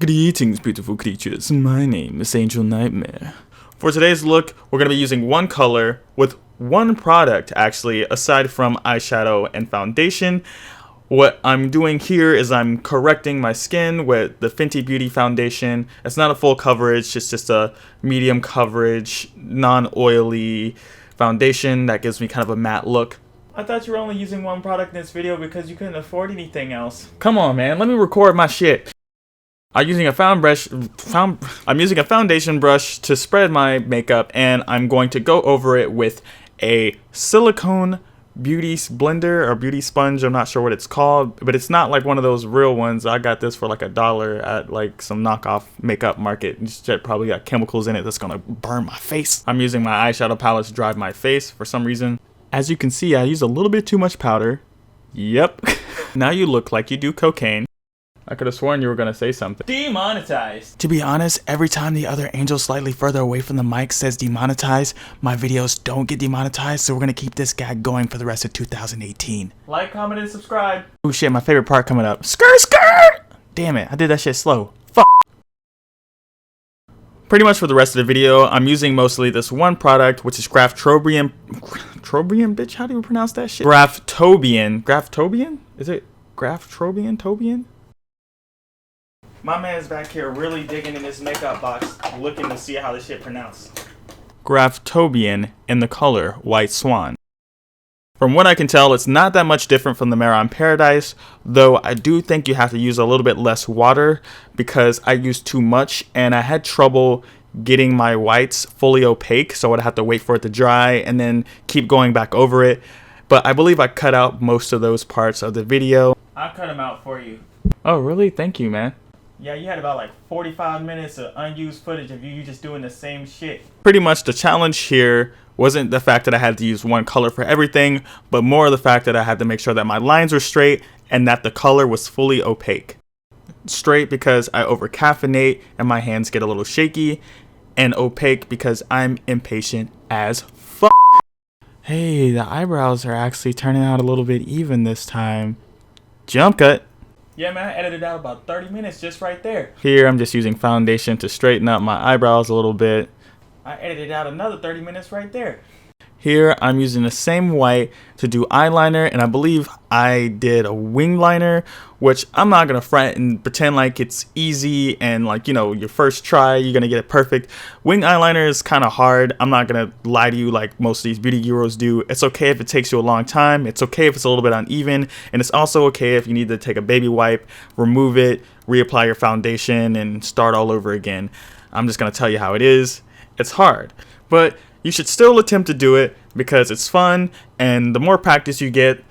Greetings, beautiful creatures. My name is Angel Nightmare. For today's look, we're going to be using one color with one product, actually, aside from eyeshadow and foundation. What I'm doing here is I'm correcting my skin with the Fenty Beauty foundation. It's not a full coverage, it's just a medium coverage, non-oily foundation that gives me kind of a matte look. I thought you were only using one product in this video because you couldn't afford anything else. Come on, man, let me record my shit. I'm using a foundation brush to spread my makeup, and I'm going to go over it with a silicone beauty blender or beauty sponge. I'm not sure what it's called, but it's not like one of those real ones. I got this for like $1 at like some knockoff makeup market. It's probably got chemicals in it that's gonna burn my face. I'm using my eyeshadow palette to dry my face for some reason. As you can see, I used a little bit too much powder. Yep. Now you look like you do cocaine. I could have sworn you were going to say something. Demonetized. To be honest, every time the other angel slightly further away from the mic says demonetized, my videos don't get demonetized, so we're going to keep this gag going for the rest of 2018. Like, comment, and subscribe. Oh shit, my favorite part coming up. Skirt, skirt! Damn it, I did that shit slow. Fuck. Pretty much for the rest of the video, I'm using mostly this one product, which is Graftobian. Trobian, bitch? How do you pronounce that shit? Graftobian. Graftobian? Is it Graftobian? Tobian? My man's back here really digging in his makeup box, looking to see how this shit pronounced. Graftobian in the color White Swan. From what I can tell, it's not that much different from the Mare Paradise, though I do think you have to use a little bit less water because I used too much and I had trouble getting my whites fully opaque, so I'd have to wait for it to dry and then keep going back over it. But I believe I cut out most of those parts of the video. I'll cut them out for you. Oh, really? Thank you, man. Yeah, you had about like 45 minutes of unused footage of you just doing the same shit. Pretty much the challenge here wasn't the fact that I had to use one color for everything, but more the fact that I had to make sure that my lines were straight and that the color was fully opaque. Straight because I over caffeinate and my hands get a little shaky, and opaque because I'm impatient as fuck. Hey, the eyebrows are actually turning out a little bit even this time. Jump cut. Yeah, man, I edited out about 30 minutes just right there. Here, I'm just using foundation to straighten up my eyebrows a little bit. I edited out another 30 minutes right there. Here, I'm using the same white to do eyeliner, and I believe I did a wing liner, which I'm not going to front and pretend like it's easy and like, you know, your first try, you're going to get it perfect. Wing eyeliner is kind of hard. I'm not going to lie to you like most of these beauty gurus do. It's okay if it takes you a long time. It's okay if it's a little bit uneven. And it's also okay if you need to take a baby wipe, remove it, reapply your foundation, and start all over again. I'm just going to tell you how it is. It's hard, but you should still attempt to do it because it's fun, and the more practice you get,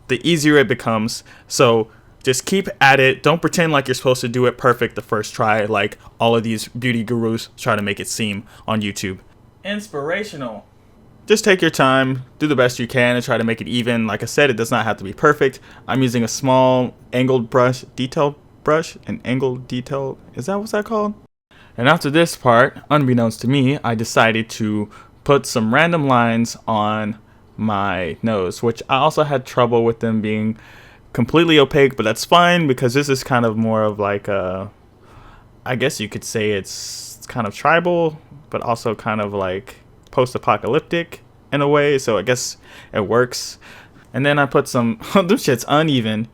the easier it becomes. So just keep at it. Don't pretend like you're supposed to do it perfect the first try like all of these beauty gurus try to make it seem on YouTube. Inspirational. Just take your time, do the best you can, and try to make it even. Like I said, it does not have to be perfect. I'm using a small angled brush, detailed brush, an angled detail. Is that what's that called? And after this part, unbeknownst to me, I decided to put some random lines on my nose, which I also had trouble with them being completely opaque, but that's fine because this is kind of more of like a, I guess you could say it's kind of tribal, but also kind of like post-apocalyptic in a way, so I guess it works. And then I put some, this shit's uneven.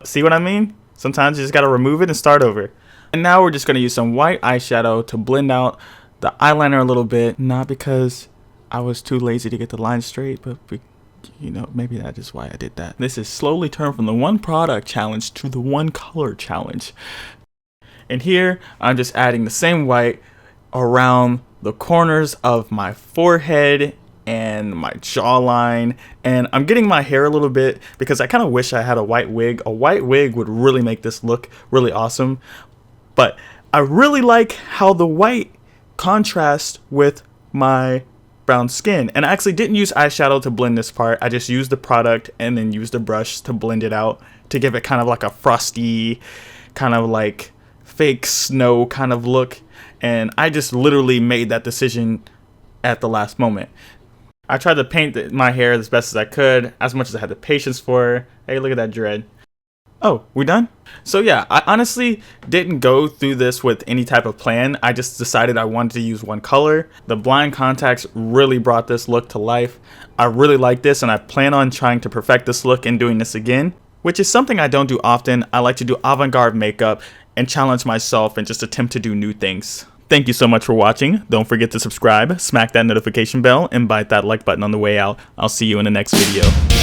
See what I mean? Sometimes you just gotta remove it and start over. And now we're just going to use some white eyeshadow to blend out the eyeliner a little bit. Not because I was too lazy to get the line straight, but you know, maybe that is why I did that. This is slowly turned from the one product challenge to the one color challenge. And here I'm just adding the same white around the corners of my forehead and my jawline, and I'm getting my hair a little bit because I kind of wish I had a white wig. A white wig would really make this look really awesome. But I really like how the white contrasts with my brown skin. And I actually didn't use eyeshadow to blend this part. I just used the product and then used the brush to blend it out to give it kind of like a frosty, kind of like fake snow kind of look. And I just literally made that decision at the last moment. I tried to paint my hair as best as I could, as much as I had the patience for. Hey, look at that dread. Oh, we done? So yeah, I honestly didn't go through this with any type of plan. I just decided I wanted to use one color. The blind contacts really brought this look to life. I really like this, and I plan on trying to perfect this look and doing this again, which is something I don't do often. I like to do avant-garde makeup and challenge myself and just attempt to do new things. Thank you so much for watching. Don't forget to subscribe, smack that notification bell, and bite that like button on the way out. I'll see you in the next video.